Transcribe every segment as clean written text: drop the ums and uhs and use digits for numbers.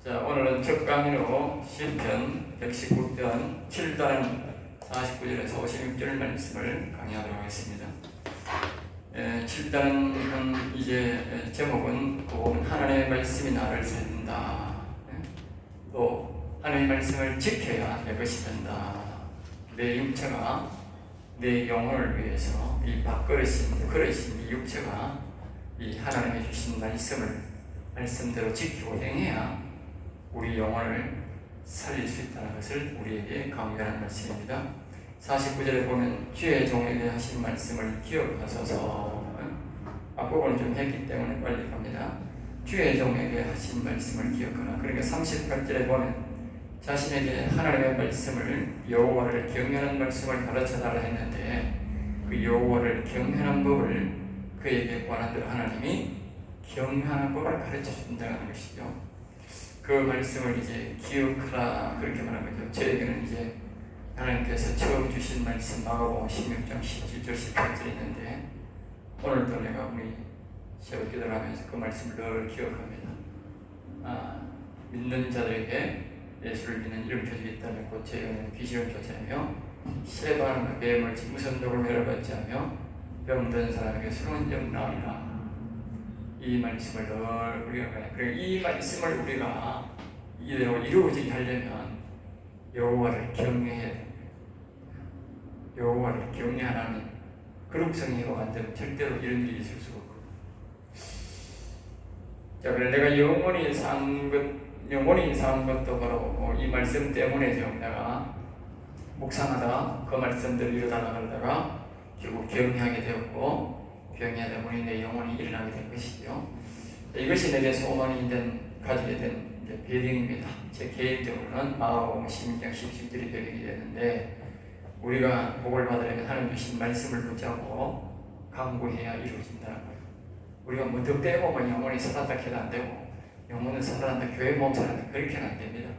자, 오늘은 첫 강의로 시편 119편 7단 49절에서 56절 말씀을 강의하도록 하겠습니다. 7단은 이제 제목은 또 하나님의 말씀이 나를 살린다. 또 하나님의 말씀을 지켜야 내 것이 된다. 내 육체가 내 영혼을 위해서 이 밥그릇인 이 육체가 이 하나님의 주신 말씀대로 지키고 행해야 우리 영혼을 살릴 수 있다는 것을 우리에게 강조하는 말씀입니다. 49절에 보면 주의 종에게 하신 말씀을 기억하소서. 앞부분을 좀 했기 때문에 빨리 갑니다. 주의 종에게 하신 말씀을 기억하라. 그러니까 38절에 보면 자신에게 하나님의 말씀을 여호와를 경외하는 말씀을 가르쳐달라 했는데 그 여호와를 경외하는 법을 그에게 권한 대로 하나님이 경외하는 법을 가르쳐 준다는 것이죠. 그 말씀을 이제 기억하라 그렇게 말한 거죠. 저에게는 이제 하나님께서 처음 주신 말씀 마가복음 16장 17절 18절 있는데 오늘도 내가 우리 새벽 기도를 하면서 그 말씀을 늘 기억합니다. 믿는 자들에게 예수를 믿는 이름 표적이 있다면 곧 죄는 귀신을 쫓아내며 세바람과 뱀을 무선독을 매려받지 하며 병든 사람에게 새로운 영 나으리라. 이 말씀을 늘 우리가 그리고 이 말씀을 우리가 이대로 이루어지게 하려면 여호와를 경외해야 됩니다. 여호와를 경외하는 그룹성이고 안 되면 절대로 이런 일이 있을 수가 없고. 자, 그래 내가 영원히 산 것도 바로 이 말씀 때문에죠. 내가 묵상하다가 그 말씀대로 이루다가 그러다가 결국 경외하게 되었고. 병이하다 보니 내 영혼이 일어나게 된 것이죠. 이것이 내게 소원이 가지게 된 배경입니다. 제 개인적으로는 마가복음 16장 17절이 배경이 되는데 우리가 복을 받으려면 하나님 주신 말씀을 붙잡고 강구해야 이루어진다는 거예요. 우리가 문득 떼보면 영혼이 살았다 해도 안 되고 영혼은 살아난다, 교회 몸 살아난다 그렇게는 안 됩니다.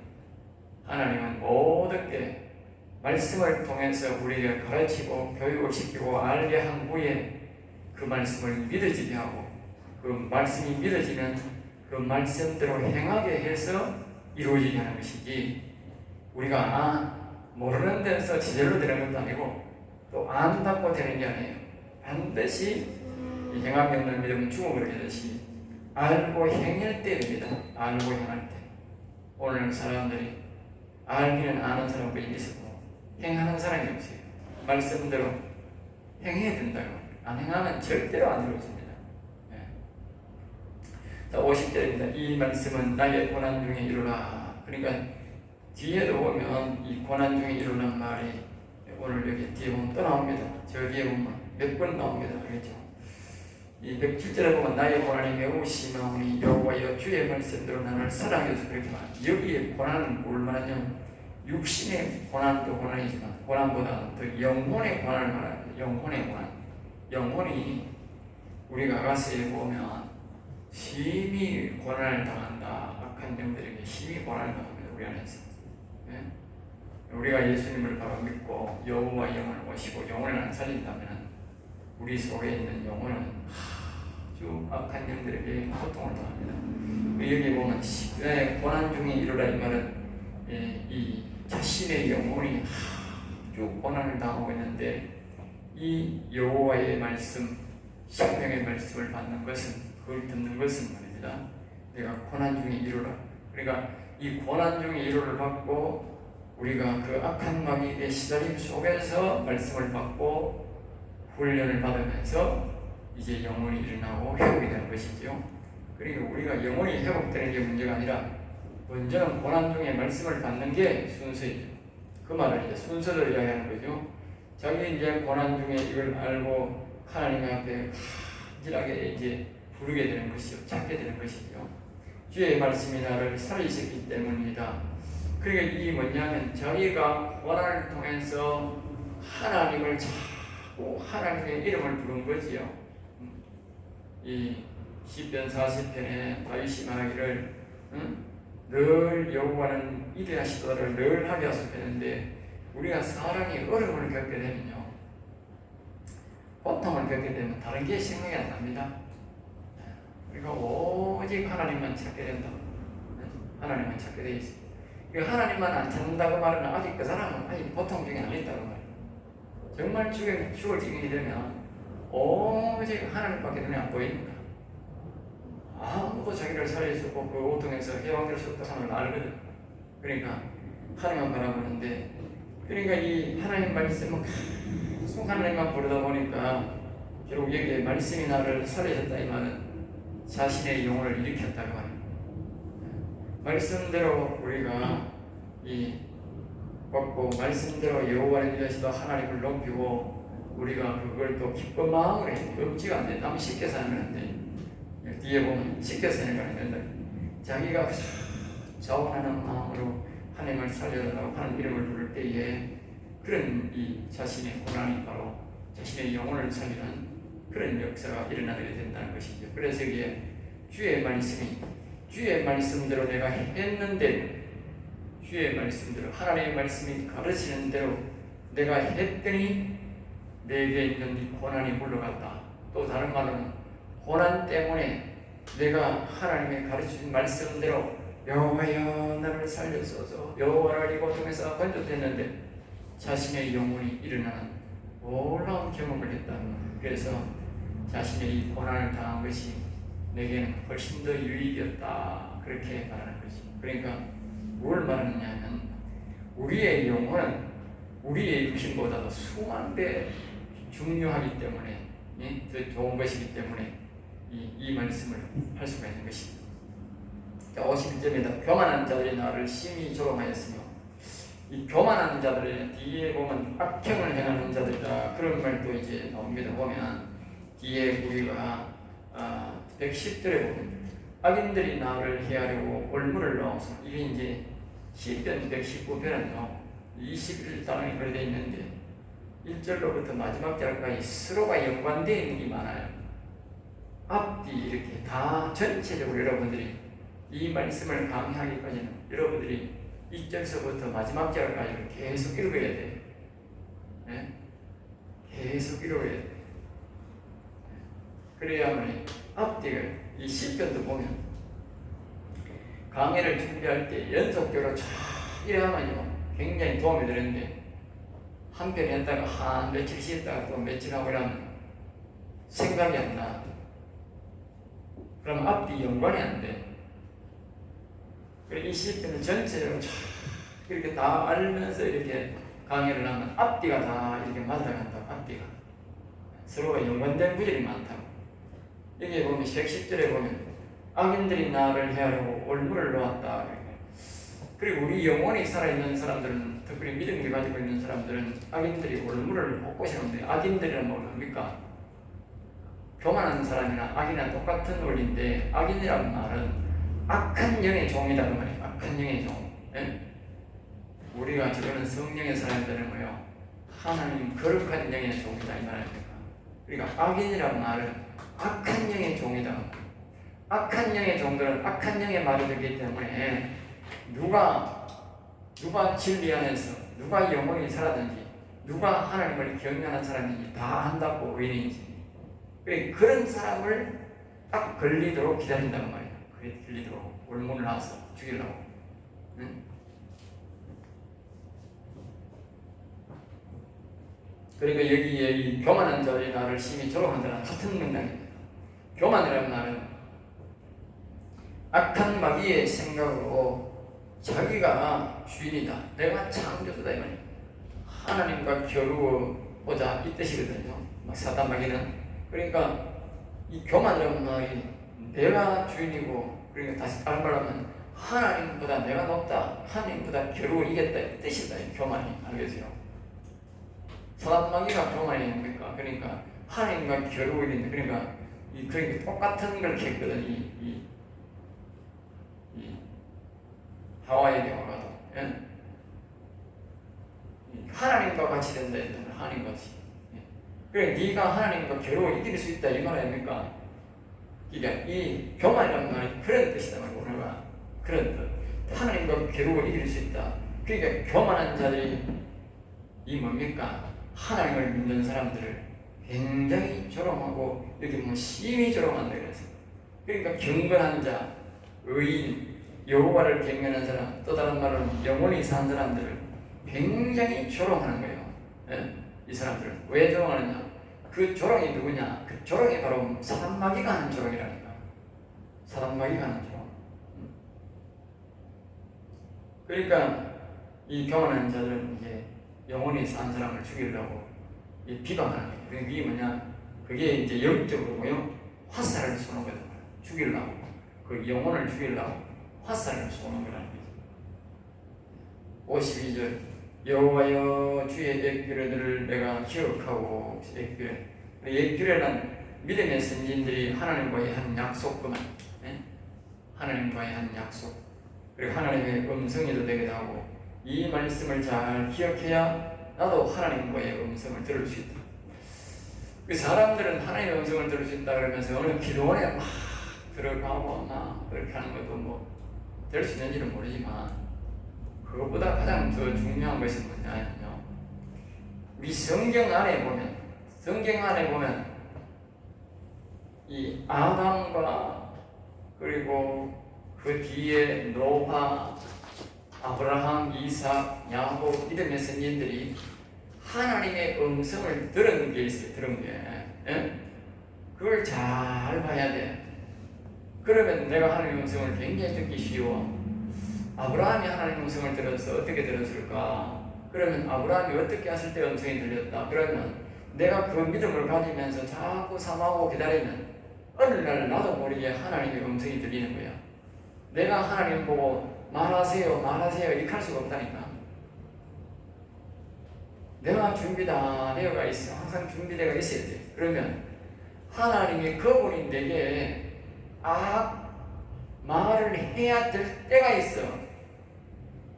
하나님은 모든 게 말씀을 통해서 우리를 가르치고 교육을 시키고 알게 한 후에 그 말씀을 믿어지게 하고 그 말씀이 믿어지면 그 말씀대로 행하게 해서 이루어지게 하는 것이지 우리가 모르는 데서 지절로 되는 것도 아니고 또 안다고 되는 게 아니에요. 반드시 행하기 없는 믿음은 죽음으로 되듯이 알고 행할 때입니다. 알고 행할 때 오늘 사람들이 알기는 아는 사람들이 있고 행하는 사람이 없어요. 말씀대로 행해야 된다고 안 행하면 절대로 안 이루어집니다. 자, 50절입니다. 이 말씀은 나의 고난 중에 이루라. 그러니까 뒤에도 보면 이 고난 중에 이루라는 말이 오늘 여기 뒤에 보면 또 나옵니다. 저기에 보면 몇 번 나옵니다. 그렇죠? 이 107절에 보면 나의 고난이 매우 심하오니 여호와여 주의 말씀대로 나를 사랑해서 그렇게 말합니다. 여기에 고난은 뭘 말하냐면 육신의 고난도 고난이지만 고난보다 더 영혼의 고난을 말합니다. 영혼의 고난. 영혼이 우리가 가서에 보면 심히 고난을 당한다. 악한 영들에게 심히 고난을 당합니다. 우리 안에서. 우리가 예수님을 바로 믿고 여호와 영을 모시고 영혼을 살린다면 우리 속에 있는 영혼은 아주 악한 영들에게 고통을 당합니다. 여기 보면 고난 중에 이르라 이 말은 이 자신의 영혼이 아주 고난을 당하고 있는데 이 여호와의 말씀, 생명의 말씀을 받는 것은 그걸 듣는 것은 말입니다. 내가 고난 중에 이루라. 그러니까 이 고난 중에 이루를 받고 우리가 그 악한 마귀의 시달림 속에서 말씀을 받고 훈련을 받으면서 이제 영혼이 일어나고 회복이 되는 것이죠. 그러니까 우리가 영혼이 회복되는 게 문제가 아니라 먼저는 고난 중에 말씀을 받는 게 순서이죠. 그 말을 이제 순서를 이야기하는 거죠. 자기 이제 고난 중에 이걸 알고 하나님 앞에 간절하게 이제 부르게 되는 것이요, 찾게 되는 것이죠. 주의 말씀이 나를 살리셨기 때문이다. 그러니까 이 뭐냐면 자기가 고난을 통해서 하나님을 찾고 하나님의 이름을 부른 거지요. 이 시편 40편에 다윗이 말하기를 늘 여호와는 이대하시도다를 늘 하게 하셨는데 우리가 사람이 어려움을 겪게 되면요, 고통을 겪게 되면 다른 게 생각이 안 납니다. 우리가 오직 하나님만 찾게 된다. 하나님만 찾게 돼 있어요. 하나님만 안 찾는다고 말은 아직 그 사람은 아직 보통 중에 안 있다고 말이에요. 정말 죽을 지경이 되면 오직 하나님밖에 눈에 안 보입니다. 아무도 자기를 살릴 수 없고 그 고통에서 해방될 수 없다는 걸 알거든. 그러니까 하나님만 바라보는데, 그러니까 이 하나님 말씀은 계속 하나님만 부르다 보니까 결국 여기에 말씀이 나를 살려줬다 이 말은 자신의 영혼을 일으켰다고 말입니다. 말씀대로 우리가 이 받고 말씀대로 여호와를 위하시다 하나님을 높이고 우리가 그걸 또 기쁜 마음으로 해. 억지가 안 돼. 남이 쉽게 살면 안 돼. 뒤에 보면 쉽게 사는 건 안 된다. 자기가 자원하는 마음으로 하나님을 살려달라고 하는 이름을 부를 때에 그런 이 자신의 고난이 바로 자신의 영혼을 살리는 그런 역사가 일어나게 된다는 것이죠. 그래서 이게 주의 말씀대로 내가 했는데, 주의 말씀대로 하나님의 말씀이 가르치는 대로 내가 했더니 내게 있는 이 고난이 물러갔다. 또 다른 말로는 고난 때문에 내가 하나님의 가르치신 말씀대로 여호와여 나를 살려소서, 여호와를 이 고통에서 건져냈는데 자신의 영혼이 일어나는 놀라운 경험을 했다. 그래서 자신의 이 고난을 당한 것이 내게는 훨씬 더 유익이었다. 그렇게 말하는 것이. 그러니까 뭘 말하느냐면 우리의 영혼은 우리의 육신보다도 수만 배 중요하기 때문에, 더 좋은 것이기 때문에 이 말씀을 할 수가 있는 것입니다. 51절입니다. 교만한 자들이 나를 심히 조롱하였으며, 이 교만한 자들의 뒤에 보면 악행을 행하는 자들이다. 그런 말도 이제 나옵니다. 보면 뒤에 우리가 110절에 보면 악인들이 나를 해하려고 올무를 넣어서, 이게 이제 시편 119편은요 21단원이 그려져 있는데 1절로부터 마지막 절까지 서로가 연관되어 있는 게 많아요. 앞뒤 이렇게 다 전체적으로 여러분들이 이 말씀을 강의하기까지는 여러분들이 1절서부터 마지막 절까지 계속 읽어야 돼요. 네? 계속 읽어야 돼요. 그래야만 앞뒤가, 이 시편도 보면 강의를 준비할 때 연속적으로 쫙 이래야만요 굉장히 도움이 되는데, 한 편 했다가 한 며칠 쉬었다가 또 며칠 하고 이러면 생각이 안 나. 그럼 앞뒤 연관이 안 돼. 그래서 이 시편을 전체적으로 쫙 이렇게 다 알면서 이렇게 강의를 하면 앞뒤가 다 이렇게 맞아간다고. 앞뒤가 서로가 연관된 구절이 많다고. 여기 보면 110절에 보면 악인들이 나를 해하려고 올무를 놓았다. 그리고 우리 영혼이 살아있는 사람들은, 특별히 믿음을 가지고 있는 사람들은 악인들이 올무를 먹고 싶은데, 악인들이란 뭡니까? 교만한 사람이나 악이나 똑같은 원리인데, 악인이라는 말은 악한 영의 종이다 그 말이에요. 악한 영의 종. 예? 우리가 지금은 성령의 사람들은 뭐요? 하나님 거룩한 영의 종이다 이 말입니다. 그러니까 악인이라는 말은 악한 영의 종이다. 악한 영의 종들은 악한 영의 말을 듣기 때문에 누가 진리 안에서 누가 영혼이 살았는지, 누가 하나님을 경외하는 사람인지 다 안다고. 의인인지. 그런 사람을 딱 걸리도록 기다린다는 말이에요. 그게 걸리도록 올문을 놔서 죽이려고. 응? 그러니까 여기에 이 교만한 자들이 나를 심히 조롱한다는 같은 맥락입니다. 교만이라는 말은 악한 마귀의 생각으로 자기가 주인이다, 내가 창조주다 이 말이에요. 하나님과 겨루어보자 이 뜻이거든요. 사단 마귀는. 그러니까 이 교만이라는 말이 내가 주인이고, 그러니까 다시 다른 말로 하면 하나님보다 내가 높다, 하나님보다 겨루어 이겼다 이 뜻이다. 이 교만이. 알겠어요? 사단 마귀가 교만이 뭡니까? 그러니까 하나님과 겨루어 이긴다. 그러니까 똑같은 걸 했거든. 이 하와의 경우가도. 예? 하나님과 같이 된다 했잖아. 하나님과 같이. 예. 그래, 네가 하나님과 겨루어 이길 수 있다 이 말 아닙니까? 그러니까 이 교만이라는 말이 그런 뜻이다 말이야. 오늘가 그런 뜻. 하나님과 겨루어 이길 수 있다. 그러니까 교만한 자들이 이 뭡니까? 하나님을 믿는 사람들을 굉장히 조롱하고, 여기 뭐 심히 조롱한다 그래서. 그러니까 경건한 자, 의인, 여호와를 경외하는 사람, 또 다른 말로 영원히 사는 사람들을 굉장히 조롱하는 거예요. 예? 이 사람들은 왜 조롱하느냐? 그 조롱이 누구냐? 그 조롱이 바로 사단마귀가 하는 조롱이라니까. 사단마귀가 하는 조롱. 그러니까 이 교만한 자들은 이제 영원히 산 사람을 죽이려고 비방하는 거예요. 그게 뭐냐? 그게 이제 영적으로 뭐요? 화살을 쏘는 거다. 죽이려고. 그 영혼을 죽이려고 화살을 쏘는 거라는 거죠. 52절 여호와여 주의 옛규례들을 내가 기억하고 옛규례. 옛규례란 믿음의 선진들이 하나님과의 한 약속구만. 예? 하나님과의 한 약속. 그리고 하나님의 음성이도 되기도 하고 이 말씀을 잘 기억해야 나도 하나님과의 음성을 들을 수 있다. 그 사람들은 하나님의 음성을 들을 수 있다 그러면서 어느 기도원에 막 들어가고 막 그렇게 하는 것도 뭐 될 수 있는지는 모르지만 그것보다 가장 더 중요한 것이 뭐냐면요. 우리 성경 안에 보면 이 아담과 그리고 그 뒤에 노아, 아브라함, 이삭, 야곱 믿음의 선진들이 하나님의 음성을 들은 게 있어요. 들은 게. 예? 그걸 잘 봐야 돼. 그러면 내가 하나님의 음성을 굉장히 듣기 쉬워. 아브라함이 하나님의 음성을 들어서 어떻게 들었을까? 그러면 아브라함이 어떻게 했을 때 음성이 들렸다. 그러면 내가 그 믿음을 가지면서 자꾸 삼하고 기다리면 어느 날 나도 모르게 하나님의 음성이 들리는 거야. 내가 하나님 보고 말하세요 이렇게 할 수가 없다니까. 내가 준비다 되어가 있어. 항상 준비되어 있어야 돼. 그러면 하나님이 그분이 내게 말을 해야 될 때가 있어.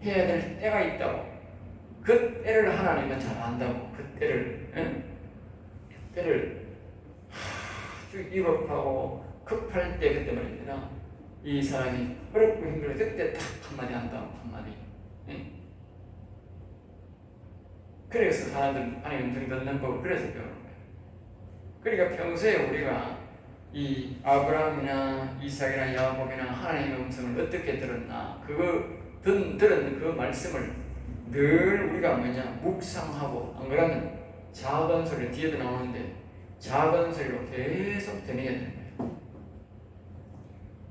해야 될 때가 있다고. 그 때를 하나님은 잘 안다고. 그 때를 아주 위급하고 급할 때 그때 말입니다. 이 사람이 어렵고 힘들어 그때 딱 한마디 한다고. 한마디. 그래서 사람들은 하나님 음성 듣는 법 그래서 배우는 거예요. 그러니까 평소에 우리가 이 아브라함이나 이삭이나 야곱이나 하나님의 음성을 어떻게 들었나 들은 그 말씀을 늘 우리가 묵상하고 안 그러면 작은 소리 뒤에도 나오는데 작은 소리로 계속 들려야 되는 거예요.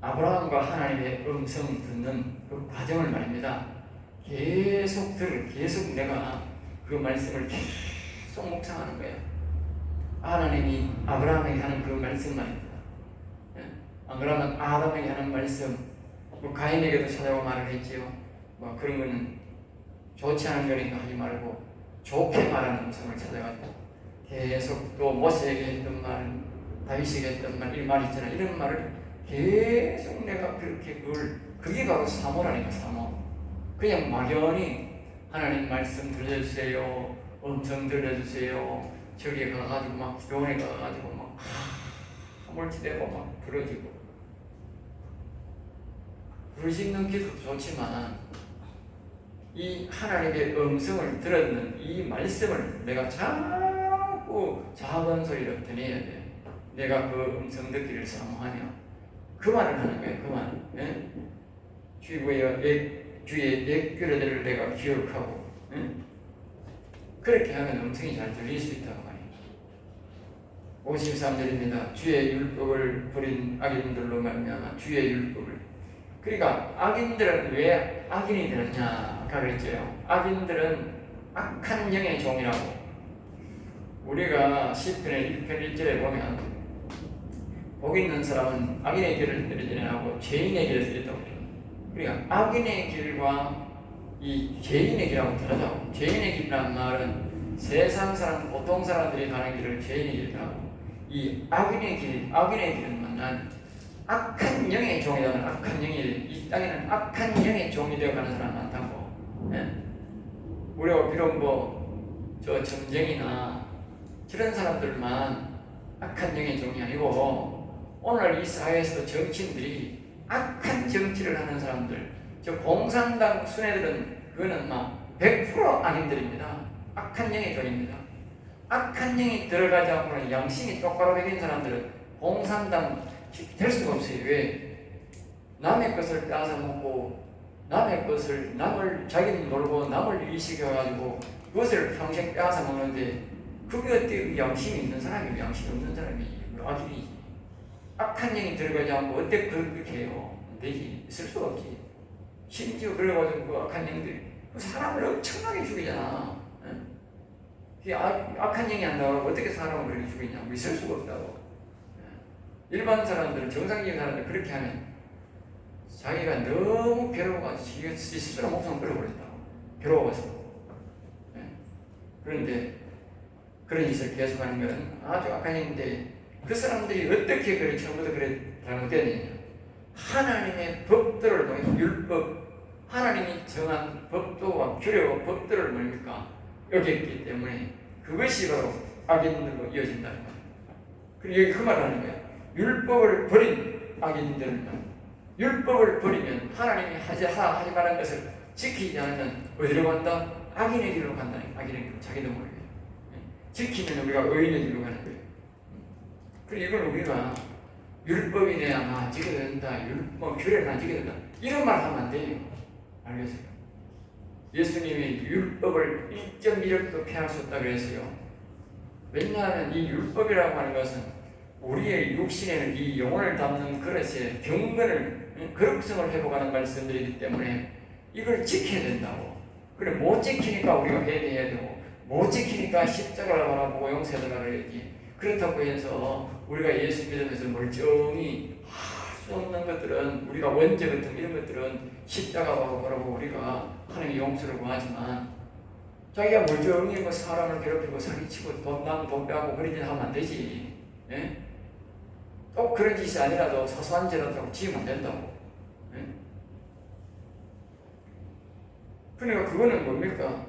아브라함과 하나님의 음성 듣는 그 과정을 말입니다. 계속 내가 그 말씀을 계속 묵상하는 거예요. 하나님이 아브라함에게 하는 그 말씀 말입니다. 안 그러면 아담에게 하는 말씀, 가인에게도 찾아와 말을 했지요. 그런 거는 좋지 않은 거니까 하지 말고 좋게 말하는 음성을 찾아가지고 계속 또 모세에게 했던 말, 다윗에게 했던 말, 이 말 있잖아. 이런 말을 계속 내가 그렇게 그게 바로 사모라니까. 사모. 그냥 막연히 하나님 말씀 들려주세요. 음성 들려주세요. 저기에 가가지고 막 기도원에 가가지고 막 화물치대고 막 부러지고 부르짖는 기도도 좋지만 이 하나님의 음성을 들었는 이 말씀을 내가 자꾸 작은 소리로 들려야 돼. 내가 그 음성 듣기를 사모하며 그 말을 하는 거예요. 그 말. 예? 주의 옛규례들을 내가 기억하고 그렇게 하면 음성이 잘 들릴 수 있다고 말이에요. 53절입니다. 주의 율법을 버린 악인들로 말미암아 주의 율법을. 그러니까 악인들은 왜 악인이 되느냐 아까 그랬죠. 악인들은 악한 영의 종이라고. 우리가 시편의 1편 1절에 보면 복 있는 사람은 악인의 길을 들이지 않고 죄인의 길을 들였다고 해요. 그러니까 악인의 길과 이 죄인의 길하고 다르다고. 죄인의 길이라는 말은 세상 사람, 보통 사람들이 가는 길을 죄인의 길이라고. 이 악인의 길은 만난 악한 영의 종이라는 악한 영이 이 땅에는 악한 영의 종이 되어가는 사람 많다고. 예? 우리가 비록 저 점쟁이나 저런 사람들만 악한 영의 종이 아니고 오늘 이 사회에서도 정치인들이 악한 정치를 하는 사람들, 저 공산당 순회들은 그거는 막 100% 악인들입니다. 악한 영의 종입니다. 악한 영이 들어가지 않고는 양심이 똑바로 배긴 사람들은 공산당 될 수가 없어요. 왜? 남의 것을 빼앗아 먹고 남의 것을 남을 자기는 모르고 남을 일시켜가지고 그것을 평생 빼앗아 먹는데 그게 어때 양심이 있는 사람이 양심이 없는 사람이 악인이지. 악한 영이 들어가지 않고 어때 그렇게 해요? 안 되지. 있을 수가 없지. 심지어 그래가지고 그 악한 영들이 그 사람을 엄청나게 죽이잖아. 악한 영이 안 나가고 어떻게 사람을 그렇게 죽이냐고. 있을 수가 없다고. 일반 사람들은 정상적인 사람들 그렇게 하면 자기가 너무 괴로워가지고 스스로 목숨을 끊어버린다고. 괴로워서. 그런데 그런 짓을 계속하는 것은 아주 악한 영인데 그 사람들이 어떻게 그래 처음부터 그래 잘못됐느냐. 하나님의 법들을 통해서 율법, 하나님이 정한 법도와 규례와 법들을 뭡니까? 어겼기 때문에 그것이 바로 악인들로 이어진다는 거예요. 그리고 여기 그 말을 하는 거예요. 율법을 버린 악인들은 율법을 버리면 하나님이 하지 말한 것을 지키지 않으면 어디로 간다? 악인의 길로 간다는 거예요. 악인의 길로 자기도 모르게. 지키면 우리가 의인의 길로 가는 거예요. 그리고 이건 우리가 율법이 내야 지켜야 된다. 율법 규례를 안 지켜야 된다. 이런 말 하면 안 돼요. 알겠어요? 예수님이 율법을 1.1획도 피할 수 없다 그랬어요. 왜냐하면 이 율법이라고 하는 것은 우리의 육신에는 이 영혼을 담는 그릇에 경건을, 거룩성을 회복하는 말씀들이기 때문에 이걸 지켜야 된다고. 그래 못 지키니까 우리가 회개해야 되고 못 지키니까 십자가를 바라보고 용서해달라 그래야지. 그렇다고 해서 우리가 예수 믿으면서 멀쩡히 할 수 없는 것들은 우리가 원죄 같은 이런 것들은 십자가로 바라보고 우리가 하나님의 용서를 구하지만 자기가 멀쩡히 뭐 사람을 괴롭히고 사기치고 돈 빼앗고 그런 짓 하면 안 되지. 예? 또 그런 짓이 아니라도 사소한 죄라도 지으면 안 된다고. 예? 그러니까 그거는 뭡니까?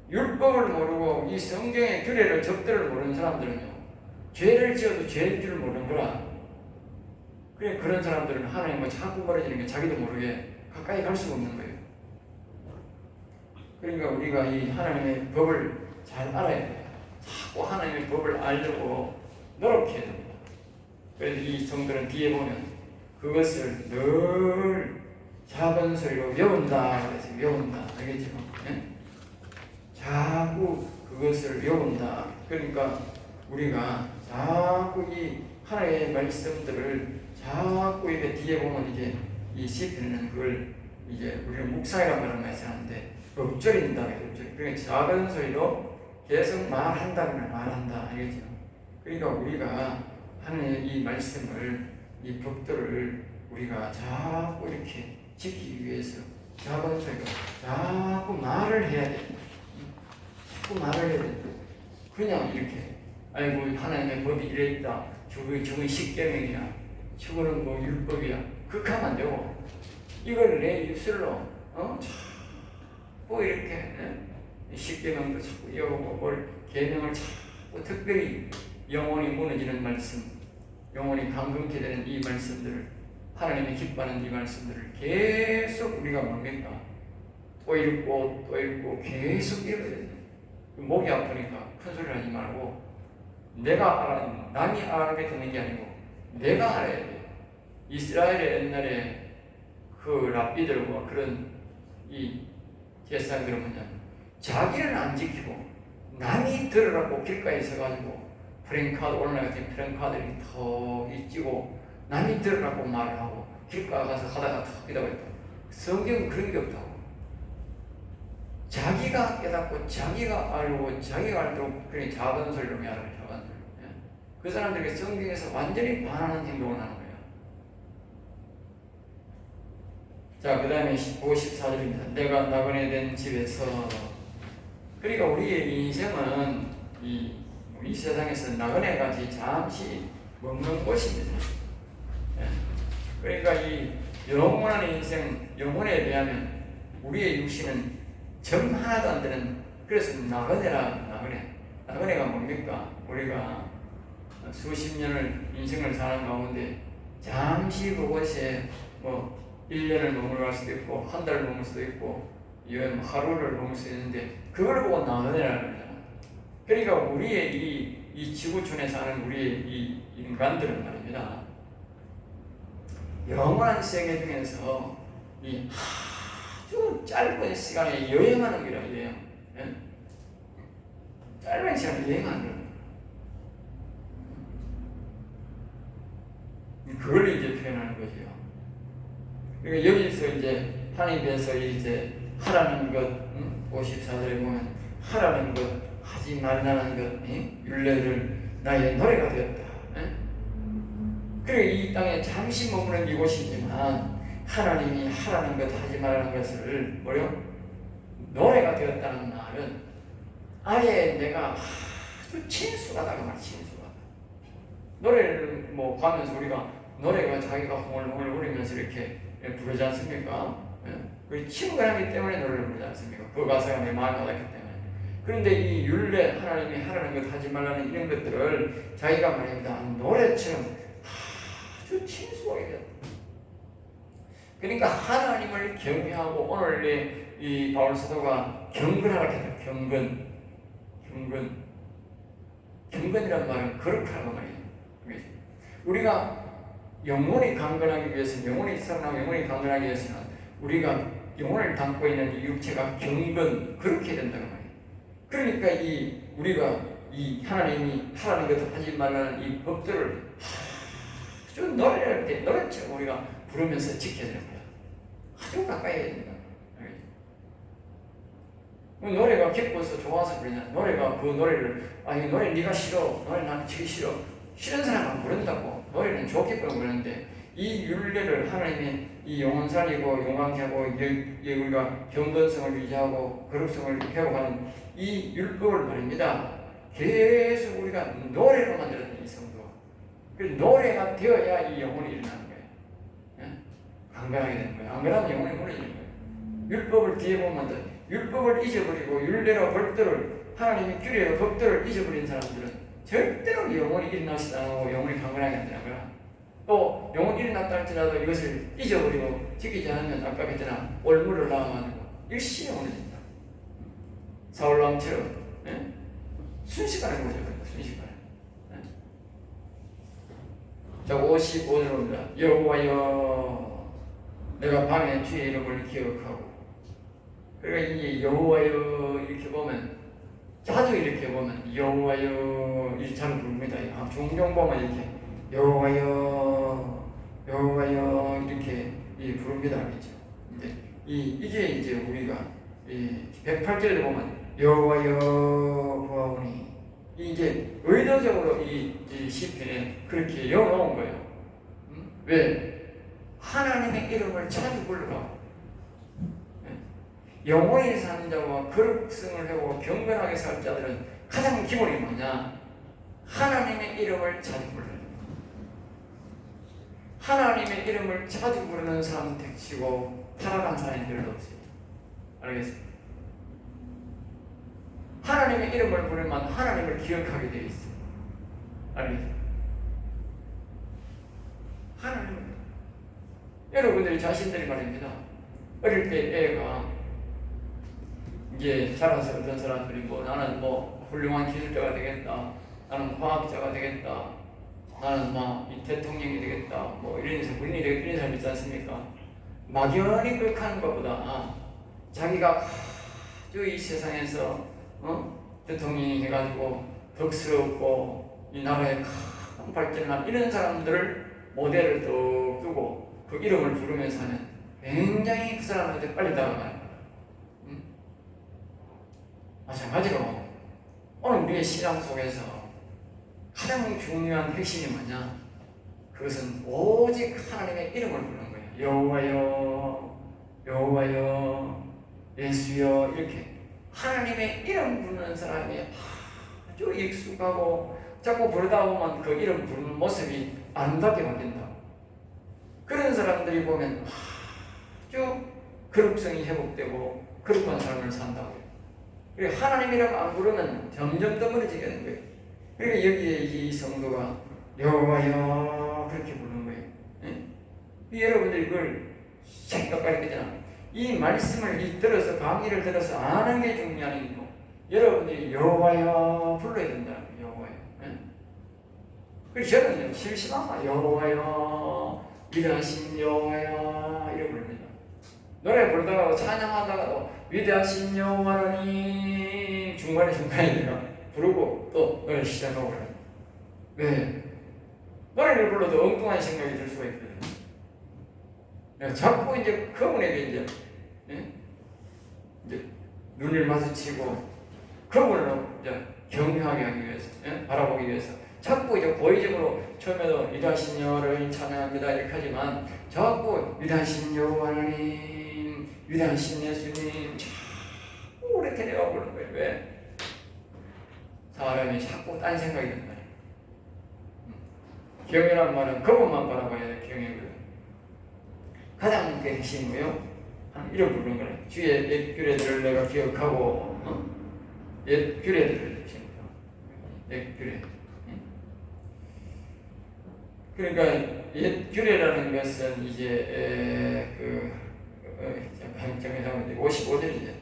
율법을 모르고 이 성경의 규례를 접대를 모르는 사람들은요, 죄를 지어도 죄인 줄 모르는 거라. 그런 사람들은 하나님과 자꾸 멀어지는 게 자기도 모르게 가까이 갈 수가 없는 거예요. 그러니까 우리가 이 하나님의 법을 잘 알아야 돼요. 자꾸 하나님의 법을 알려고 노력해야 됩니다. 그래서 이 성도는 뒤에 보면 그것을 늘 작은 소리로 외운다. 그래서 외운다. 알겠죠? 네? 자꾸 그것을 외운다. 그러니까 우리가 자꾸 이 하나님의 말씀들을 자꾸 이게 뒤에 보면 이제 이 시편은 그걸 이제 우리는 묵상이라는 말을 많이 쓰는데 읊조린다. 그러니까 작은 소리로 계속 말한다면 말한다. 알겠죠? 그러니까 우리가 하나님의 이 말씀을 이 법들을 우리가 자꾸 이렇게 지키기 위해서 작은 소리로 자꾸 말을 해야 돼. 자꾸 말을 해야 돼. 그냥 이렇게 아이고 하나님의 법이 이래 있다. 저건 십계명이야. 저거는 뭐 율법이야. 그렇게 하면 안 되고 이걸 내 입술로 자꾸 이렇게 십계명도 자꾸 이어오고 뭘 계명을 자꾸 특별히 영혼이 무너지는 말씀, 영혼이 감금케 되는 이 말씀들을 하나님이 기뻐하는 이 말씀들을 계속 우리가 뭡니까? 또 읽고 또 읽고 계속 읽어야 돼. 목이 아프니까 큰 소리 하지 말고 내가 알아, 남이 알게 듣는 게 아니고 내가 알아야 돼. 이스라엘의 옛날에 그 랍비들과 그런 이 제사장들은 뭐냐, 자기는 안 지키고 남이 들으라고 길가에 서가지고 프랭카드, 오늘날 같은 프랭카드를 턱 찌고 남이 들으라고 말을 하고 길가 가서 하다가 턱 이다고 했다. 성경은 그런 게 없다고. 자기가 깨닫고 자기가 알고 자기가 알도록 그런 작은 소리로 말하는 작은 소리. 그 사람들에게 성경에서 완전히 반하는 행동을 하는 거예요. 자, 그 다음에 54절입니다. 내가 나그네 된 집에서. 그러니까 우리의 인생은 이 세상에서 나그네같이 잠시 머무는 곳입니다. 그러니까 이 영원한 인생, 영혼에 비하면 우리의 육신은 점 하나도 안 되는, 그래서 나그네가 뭡니까? 우리가 수십 년을 인생을 사는 가운데 잠시 그곳에 뭐 1년을 머물러 수도 있고 한 달을 머물 수도 있고 하루를 머물 수도 있는데 그걸 보고 나그네라는 거잖아. 그러니까 우리의 이 지구촌에 사는 우리의 이 인간들은 말입니다. 영원한 세계 중에서 이 아주 짧은 시간에 여행하는 거라 여행. 예? 짧은 시간에 여행하는 거. 그걸 이제 표현하는 거죠. 그러니까 여기서 이제 하나님께서 이제 하라는 것, 54절에 보면 하라는 것, 하지 말라는 것, 율례를 나의 노래가 되었다. 그리고 이 땅에 잠시 머무는 이곳이지만 하나님이 하라는 것, 하지 말라는 것을 뭐요? 노래가 되었다는 말은 아예 내가 아주 친숙하다고 말, 친숙하다. 노래를 뭐 가면서 우리가 노래가 자기가 홍을홍을 울리면서 이렇게 부르지 않습니까? 그 친근하기 때문에 노래를 부르지 않습니까? 그 가사가 내 마음에 와닿기 때문에. 그런데 이 율례, 하나님이 하라는 것, 하지 말라는 이런 것들을 자기가 말입니다. 노래처럼 아주 친숙하게 된다. 그러니까 하나님을 경외하고 오늘 이 바울 사도가 경건하라고 했다. 경건이란 말은 거룩하라는 말이에요. 우리가 영혼이 강건하기 위해서는, 영혼이 살아나고 영혼이 강건하기 위해서는 우리가 영혼을 담고 있는 이 육체가 그렇게 된다는 말이에요. 그러니까 우리가 이 하나님이 하라는 것을 하지 말라는 이 법들을 아주 노래할 때 노래처럼 우리가 부르면서 지켜야 되는 거야. 아주 가까이 해야 된다. 노래가 기뻐서 좋아서 부르냐? 노래가 그 노래를 이 노래 네가 싫어, 노래 나는 지기 싫어, 싫은 사람은 부른다고. 노래는 좋게 부르는데 이 율례를 하나님의 이 영혼 살리고 용감케 하고 우리가 경건성을 유지하고 거룩성을 회복하는 이 율법을 말입니다. 계속 우리가 노래로 만들었던 이 성도. 그 노래가 되어야 이 영혼이 일어나는 거예요. 예? 강건하게 되는 거예요. 안 그러면 영혼이 무너지는 거예요. 율법을 뒤에 보면 율법을 잊어버리고 율례로 법들을 하나님의 규례로 법들을 잊어버린 사람들은 절대로 영혼이 일어나지 않고 영혼이 강건하게 안 되는 거야. 또 영혼이 일어났다 할지라도 이것을 잊어버리고 지키지 않으면 아까 했잖아. 올무를 낳아가지고 일시에 무너진다. 사울왕처럼 순식간에 무너져요. 순식간에. 자, 55절입니다. 여호와여, 내가 밤에 주의 이름을 기억하고. 그러니까 이 여호와여 이렇게 보면 자주 이렇게 보면 여호와여 이렇게 잘 부릅니다. 종종 보면 이렇게 여호와여 이렇게 부릅니다. 그렇죠? 이게 이제 우리가 108절에 보면 여호와여 구하오니 이제 의도적으로 이 시편에 그렇게 열어놓은 거예요. 왜? 하나님의 이름을 자주 부르라고. 영원히 사는 자와 거룩성을 하고 경건하게 살 자들은 가장 기본이 뭐냐? 하나님의 이름을 자주 부르는 거예요. 하나님의 이름을 자주 부르는 사람 택치고 타락한 사람이 별로 없어요. 알겠습니까? 하나님의 이름을 부르면 하나님을 기억하게 되어 있어요. 알겠죠? 하나님을. 여러분들이 자신들이 말입니다. 어릴 때 애가 이제 자라서 어떤 사람들이 나는 훌륭한 기술자가 되겠다, 나는 과학자가 되겠다, 나는 이 대통령이 되겠다, 이런 군인이 되겠다, 이런 사람 있지 않습니까? 막연히 그렇게 하는 것보다 자기가 아주 이 세상에서 대통령이 해가지고 덕스럽고 이 나라에 큰 발전한 이런 사람들을 모델을 또 두고 그 이름을 부르면서 하면 굉장히 그 사람한테 빨리 다가가는 거예요. 마찬가지로 오늘 우리의 신앙 속에서 가장 중요한 핵심이 뭐냐? 그것은 오직 하나님의 이름을 부르는 거예요. 여호와여, 여호와여, 예수여, 이렇게 하나님의 이름 부르는 사람이 아주 익숙하고 자꾸 부르다 보면 그 이름 부르는 모습이 아름답게 바뀐다. 그런 사람들이 보면 아주 거룩성이 회복되고 거룩한 삶을 산다고요. 그리고 하나님 이름 안 부르면 점점 더 멀어지게 되는 거예요. 그리고 여기에 이 성도가 여호와여 그렇게 부르는 거예요. 여러분들이 그걸 생각하게 되잖아. 이 말씀을 들어서 강의를 들어서 아는 게 중요한 일이고 여러분들이 여호와여 불러야 된다는 거예요. 여호와여. 그래서 저는 심심하면 여호와여 위대하신 여호와야 이렇게 부릅니다. 노래 부르다가도 찬양하다가도 위대하신 여호와 하나님 중간에 부르고 또 노래 시작하고 그래요. 왜? 노래를 불러도 엉뚱한 생각이 들 수가 있거든요. 자꾸 이제 그분에게 이제 눈을 마주치고 그분을 이제 경외하게 하기 위해서, 바라보기 위해서 자꾸 이제 고의적으로 처음에도 위대하신 여호와를 찬양합니다 이렇게 하지만 자꾸 위대하신 여호와 하나님, 위대하신 예수님 자꾸 이렇게 내가 부르는 거예요. 왜? 사람이 자꾸 딴 생각이 든다. 경외란 말은 그것만 바라봐야 돼. 경외거든. 가장 그 핵심이고요. 이런 부르는 거예요. 주의 옛 규례들을 내가 기억하고, 옛 규례들을 지킵니다. 옛 규례. 그러니까 옛 규례라는 것은 이제 정해서 55절이죠.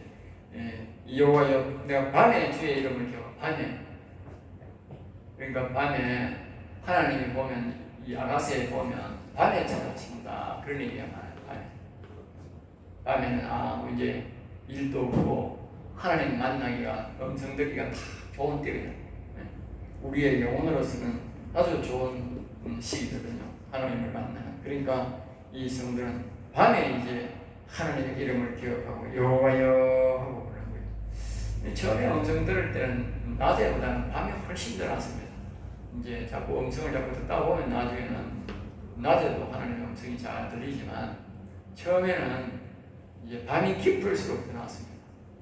여호와여, 내가 밤에 주의 이름을 기억. 밤에. 그러니까 밤에 하나님이 보면 이 아가스에 보면 밤에 찾아오신다 그런 얘기가 많아요. 밤에는 이제 일도 없고 하나님 만나기가 음성 듣기가 다 좋은 때거든요. 우리의 영혼으로서는 아주 좋은 시기거든요. 하나님을 만나는. 그러니까 이 성들은 밤에 이제 하나님의 이름을 기억하고 여호와여 하고 그러는 거예요. 처음에 음성 들을 때는 낮에보다는 밤에 훨씬 더 낫습니다. 이제 자꾸 음성을 자꾸 듣다 보면 나중에는 낮에도 하나님의 음성이 잘 들리지만 처음에는 이제 밤이 깊을수록 더 낫습니다.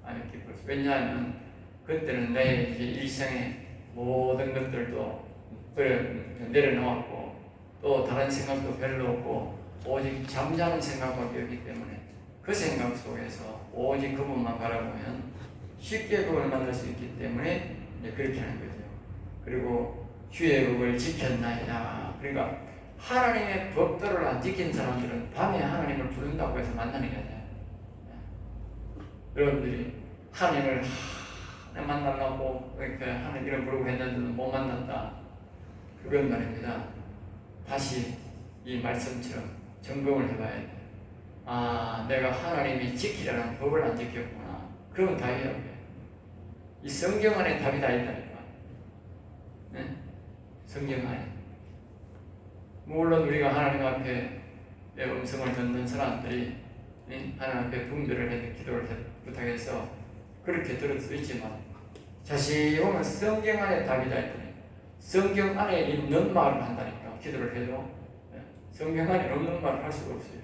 밤이 깊을수록. 왜냐하면 그때는 내 이제 일생의 모든 것들도 내려놓았고 또 다른 생각도 별로 없고 오직 잠자는 생각밖에 없기 때문에 그 생각 속에서 오직 그분만 바라보면 쉽게 그분을 만날 수 있기 때문에 이제 그렇게 하는 거죠. 그리고 주의 법을 지켰나이다. 그러니까 하나님의 법도를 안 지킨 사람들은 밤에 하나님을 부른다고 해서 만나는 게 아니에요. 여러분들이 하나님을 만나려고 이렇게 하나님을 부르고 했는데도 못 만났다. 그건 말입니다. 다시 이 말씀처럼 점검을 해봐야 돼. 내가 하나님이 지키라는 법을 안 지켰구나. 그러면 답이야. 이 성경 안에 답이 다 있다니까. 네? 성경 안에. 물론 우리가 하나님 앞에 내 음성을 듣는 사람들이 하나님 앞에 분별을 해서 기도를 부탁해서 그렇게 들을 수 있지만 자세히 보면 성경 안에 답이 다 있다니까. 성경 안에 있는 말을 한다니까. 기도를 해도 성경 안에 없는 말을 할 수가 없어요.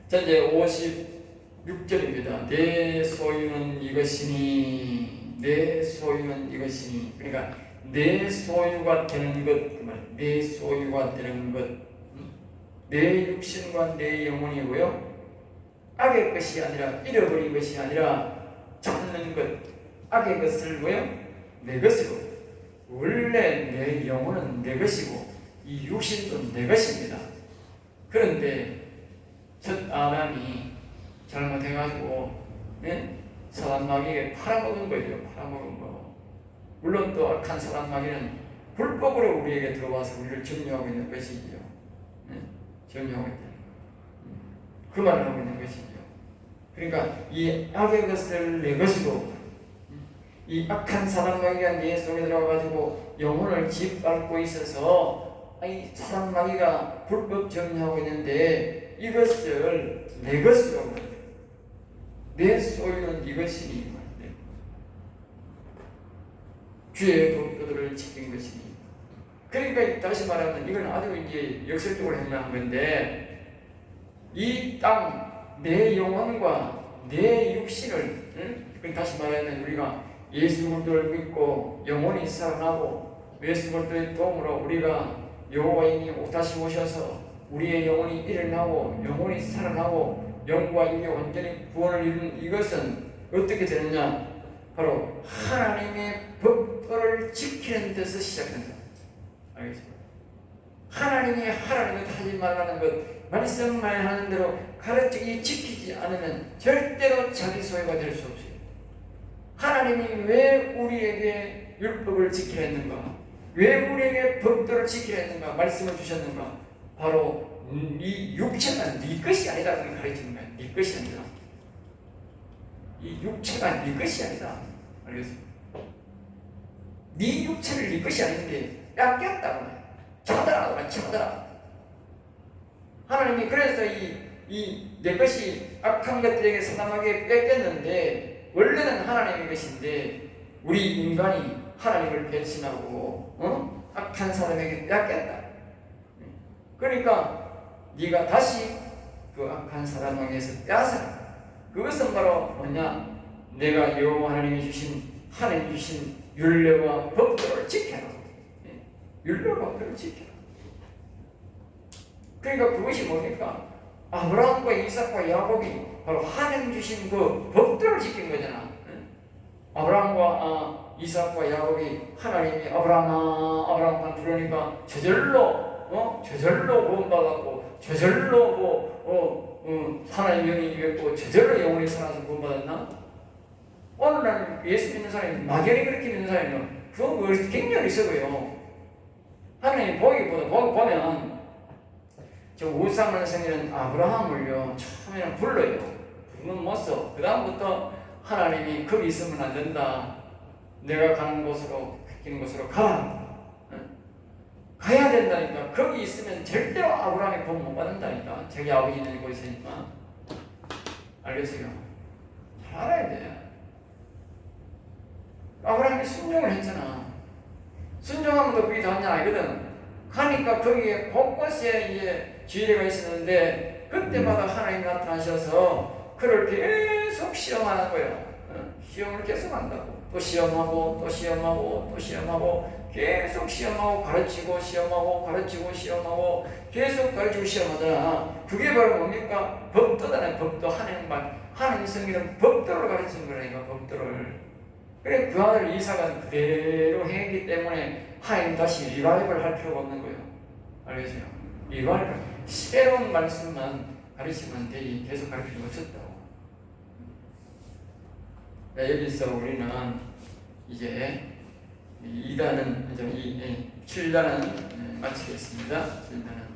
자, 이제 56절입니다. 내 소유는 이것이니, 내 소유는 이것이니. 그러니까 내 소유가 되는 것, 그 말, 내 소유가 되는 것, 내 육신과 내 영혼이고요. 악의 것이 아니라 잃어버린 것이 아니라 찾는 것, 악의 것을 뭐요? 내 것이고, 원래 내 영혼은 내 것이고 이 육신도 내 것입니다. 그런데 첫 아담이 잘못해가지고 사람마귀에게 팔아먹은 거죠. 팔아먹은 거. 물론 또 악한 사람마귀는 불법으로 우리에게 들어와서 우리를 점유하고 있는 것이지요. 점유하고 있다는 거. 그 말을 하고 있는 것이죠. 그러니까 이 악의 것을 내 것이고 이 악한 사람마귀가 내 속에 들어가가지고 영혼을 짓밟고 있어서 이 사람마귀가 불법 점유하고 있는데 이것을 내 것으로 만들어. 내 소유는 이것이니 주의 법도들을 지킨 것이니. 그러니까 다시 말하면 이건 아주 이제 역설적으로 행동한 건데 이 땅 내 영혼과 내 육신을 다시 말하면 우리가 예수 그리스도를 믿고 영혼이 살아나고 예수 그리스도의 도움으로 우리가 여호와이니 다시 오셔서 우리의 영혼이 일어나고 영혼이 살아나고 영과 육의 완전히 구원을 이루는 이것은 어떻게 되느냐? 바로 하나님의 법도를 지키는 데서 시작된다. 알겠습니까? 하나님이 하라는 것 하지 말라는 것 말씀만 하는 대로 가르치기 지키지 않으면 절대로 자기 소유가 될 수 없어요. 하나님이 왜 우리에게 율법을 지키라 했는가? 왜 우리에게 법도를 지키라 했는가? 말씀을 주셨는가? 바로 이 육체가 네 것이 아니다 그렇게 가르치는 거야. 네 것이 아니다. 이 육체가 네 것이 아니다. 알겠어? 네 육체를 네 것이 아닌데 뺏겼다고 해. 찾아라, 찾아라. 하나님이 그래서 이 내 것이 악한 것들에게 사람에게 뺏겼는데 원래는 하나님의 것인데 우리 인간이 하나님을 배신하고 악한 사람에게 뺏겼다. 그러니까 네가 다시 그 악한 사람에게서 빼앗아. 그것은 바로 뭐냐? 내가 여호와 하나님이 주신 하나님 주신 율례와 법도를 지켜라. 율례와 법도를 지켜라. 그러니까 그것이 뭡니까? 아브라함과 이삭과 야곱이 바로 하나님 주신 그 법도를 지킨 거잖아. 아브라함과 이삭과 야곱이 하나님이 아브라함아 부르니까 저절로 구원받았고 저절로 하나님 영이 입었고 저절로 영원히 살아서 구원받았나? 오늘날 예수 믿는 사람이 막연히 그렇게 믿는 사람이면 그건 굉장히 썩어요. 하나님 보면 저 우상을 섬기는 아브라함을요 처음에는 불러요. 부르면 못 써. 그 다음부터 하나님이 거기 있으면 안 된다. 내가 가는 곳으로 가라. 가야 된다니까. 거기 있으면 절대로 아브라함이 구원 못 받는다니까. 자기 아버지 있는 곳에 있으니까. 알겠어요? 잘 알아야 돼. 아브라함이 순종을 했잖아. 순종하면 더 그게 닿냐 알거든. 가니까 거기에 곳곳에 이제 지혜가 있었는데 그때마다 하나님이 나타나셔서 그를 계속 시험하는 거예요. 시험을 계속 한다고. 또 시험하고 또 시험하고 또 시험하고 계속 시험하고 가르치고 시험하고 가르치고 시험하고 계속 가르치고 시험하잖아. 그게 바로 뭡니까? 법도잖아요. 법도. 하나님 성기는 법도를 가르치는 거라니까. 법도를. 그래 그 아들 이삭은 그대로 행했기 때문에 하나님 다시 리바이벌 할 필요가 없는 거예요. 알겠어요? 리바이벌. 새로운 말씀만 가르치면 되지 계속 가르칠 필요가 없었다고. 여기서 우리는 이제 2단은 7단은 마치겠습니다. 7단은